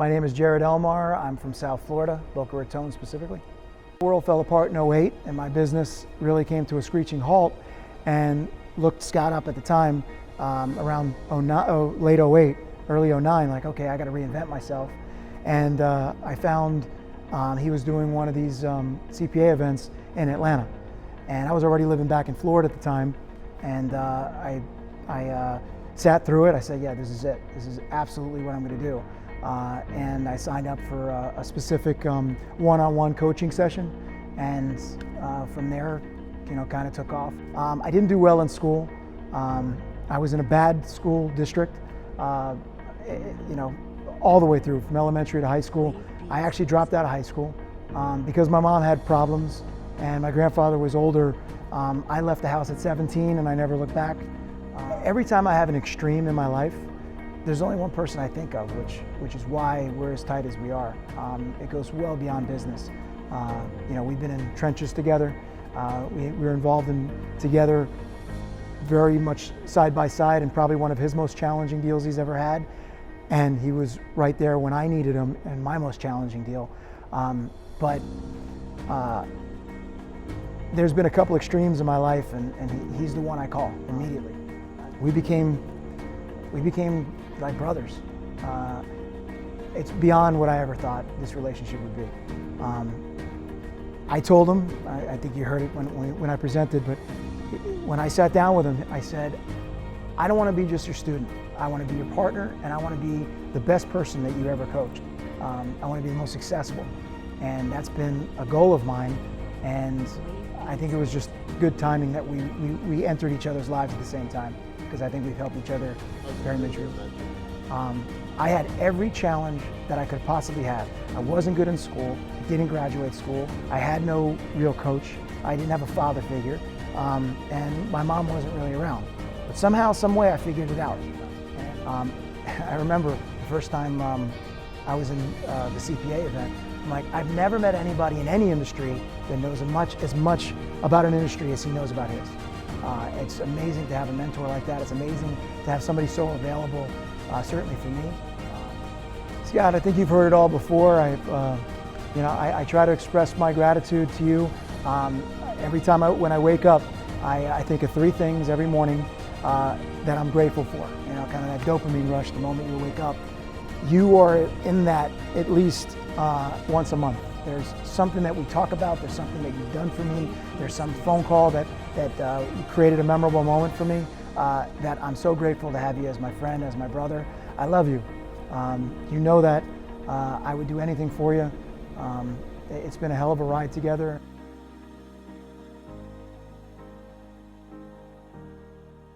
My name is Jared Elmar. I'm from South Florida, Boca Raton specifically. The world fell apart in '08 and my business really came to a screeching halt, and looked Scott up at the time around late '08, early '09, like, okay, I got to reinvent myself. And I found he was doing one of these CPA events in Atlanta. And I was already living back in Florida at the time. And I sat through it. I said, yeah, this is it. This is absolutely what I'm going to do. And I signed up for a specific one-on-one coaching session. And from there, kind of took off. I didn't do well in school. I was in a bad school district, all the way through, from elementary to high school. I actually dropped out of high school because my mom had problems and my grandfather was older. I left the house at 17 and I never looked back. Every time I have an extreme in my life, there's only one person I think of, which is why we're as tight as we are. It goes well beyond business. We've been in trenches together. We were involved together very much side by side, and probably one of his most challenging deals he's ever had. And he was right there when I needed him in my most challenging deal. There's been a couple extremes in my life, and he's the one I call immediately. We became like brothers. It's beyond what I ever thought this relationship would be. I told him, I think you heard it when I presented, but when I sat down with him, I said, I don't want to be just your student. I want to be your partner, and I want to be the best person that you ever coached. I want to be the most successful. And that's been a goal of mine. And I think it was just good timing that we entered each other's lives at the same time, because I think we've helped each other very much. I had every challenge that I could possibly have. I wasn't good in school, didn't graduate school, I had no real coach, I didn't have a father figure, and my mom wasn't really around. But somehow, some way, I figured it out. I remember the first time I was in the CPA event, I'm like, I've never met anybody in any industry that knows as much about an industry as he knows about his. It's amazing to have a mentor like that. It's amazing to have somebody so available, certainly for me. Scott, I think you've heard it all before. I try to express my gratitude to you. Every time when I wake up, I think of three things every morning that I'm grateful for. Kind of that dopamine rush the moment you wake up. You are in that at least once a month. There's something that we talk about, there's something that you've done for me, there's some phone call that created a memorable moment for me, that I'm so grateful to have you as my friend, as my brother. I love you. You know that I would do anything for you. It's been a hell of a ride together.